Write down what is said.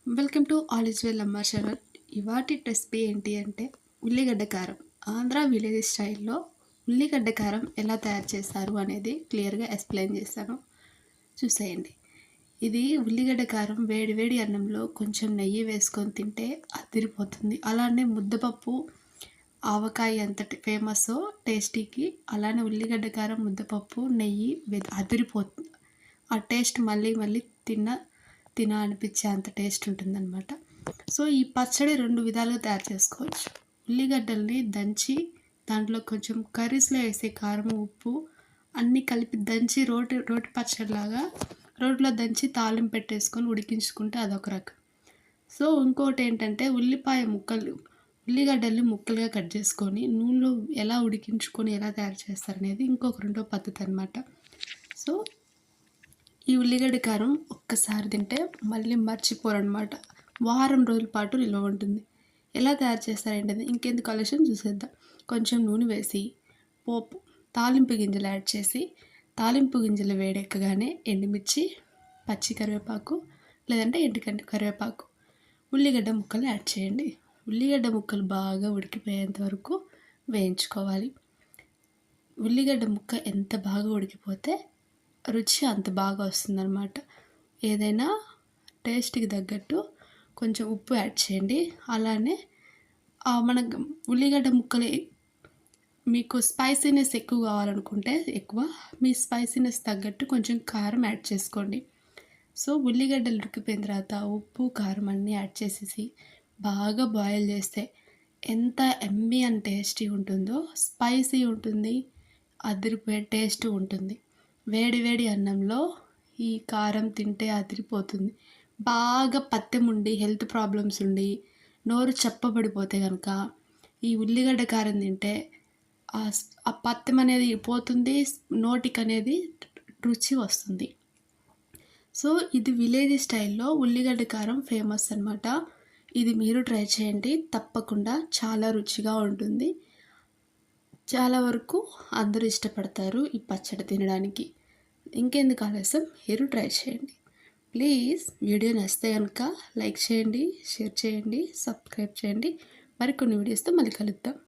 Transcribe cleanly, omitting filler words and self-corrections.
Welcome to all is well అమ్మ channel. ఇవాటి recipe ఏంటి అంటే ఉల్లిగడ్డ కారం. ఆంధ్ర విలేజ్ స్టైల్లో ఉల్లిగడ్డ కారం ఎలా తయారు చేస్తారు అనేది క్లియర్గా ఎక్స్ప్లెయిన్ చేస్తాను, చూసేయండి. ఇది ఉల్లిగడ్డ కారం వేడి వేడి అన్నంలో కొంచెం నెయ్యి వేసుకొని తింటే అదిరిపోతుంది. అలానే ముద్దపప్పు ఆవకాయ ఎంత ఫేమస్ టేస్టీకి, అలానే ఉల్లిగడ్డ కారం ముద్దపప్పు నెయ్యి అదిరిపోతుంది. ఆ టేస్ట్ మళ్ళీ మళ్ళీ అనిపించే అంత టేస్ట్ ఉంటుందన్నమాట. సో ఈ పచ్చడి 2 విధాలుగా తయారు చేసుకోవచ్చు. ఉల్లిగడ్డల్ని దంచి దాంట్లో కొంచెం కర్రీస్లో వేసే కారం ఉప్పు అన్నీ కలిపి దంచి రోటి పచ్చడిలాగా రోట్లో దంచి తాలింపు పెట్టేసుకొని ఉడికించుకుంటే అదొక రకం. సో ఇంకోటి ఏంటంటే ఉల్లిగడ్డల్ని ముక్కలుగా కట్ చేసుకొని నూనెలో ఎలా ఉడికించుకొని ఎలా తయారు చేస్తారనేది ఇంకొక రెండో పద్ధతి అనమాట. సో ఈ ఉల్లిగడ్డ కారం ఒక్కసారి తింటే మళ్ళీ మర్చిపోరనమాట. వారం రోజుల పాటు నిల్వ ఉంటుంది. ఎలా తయారు చేస్తారేంటది ఇంకెందుకు ఆలస్యం చూసేద్దాం. కొంచెం నూనె వేసి తాలింపు గింజలు యాడ్ చేసి, తాలింపు గింజలు వేడెక్కగానే ఎండుమిర్చి, పచ్చి కరివేపాకు లేదంటే ఎండుకంటి కరివేపాకు, ఉల్లిగడ్డ ముక్కలు యాడ్ చేయండి. ఉల్లిగడ్డ ముక్కలు బాగా ఉడికిపోయేంత వరకు వేయించుకోవాలి. ఉల్లిగడ్డ ముక్క ఎంత బాగా ఉడికిపోతే రుచి అంత బాగా వస్తుందన్నమాట. ఏదైనా టేస్ట్కి తగ్గట్టు కొంచెం ఉప్పు యాడ్ చేయండి. అలానే మనకు ఉల్లిగడ్డ ముక్కలు మీకు స్పైసీనెస్ ఎక్కువ కావాలనుకుంటే ఎక్కువ, మీ స్పైసీనెస్ తగ్గట్టు కొంచెం కారం యాడ్ చేసుకోండి. సో ఉల్లిగడ్డలు ఉడికిపోయిన తర్వాత ఉప్పు కారం అన్నీ యాడ్ చేసేసి బాగా బాయిల్ చేస్తే ఎంత ఎమ్మీ అండ్ టేస్టీ ఉంటుందో, స్పైసీ ఉంటుంది, అదిరిపోయే టేస్ట్ ఉంటుంది. వేడి వేడి అన్నంలో ఈ కారం తింటే అదిరిపోతుంది. బాగా పత్తెం ఉండి హెల్త్ ప్రాబ్లమ్స్ ఉండి నోరు చప్పబడిపోతే కనుక ఈ ఉల్లిగడ్డ కారం తింటే ఆ పత్తెం అనేది పోతుంది, నోటికి అనేది రుచి వస్తుంది. సో ఇది విలేజ్ స్టైల్లో ఉల్లిగడ్డ కారం ఫేమస్ అనమాట. ఇది మీరు ట్రై చేయండి, తప్పకుండా చాలా రుచిగా ఉంటుంది. చాలా వరకు అందరూ ఇష్టపడతారు ఈ పచ్చడి తినడానికి. ఇంకెందుకు ఆలస్యం, మీరు ట్రై చేయండి. ప్లీజ్ వీడియో నచ్చితే కనుక లైక్ చేయండి, షేర్ చేయండి, సబ్స్క్రైబ్ చేయండి. మరికొన్ని వీడియోస్తో మళ్ళీ కలుద్దాం.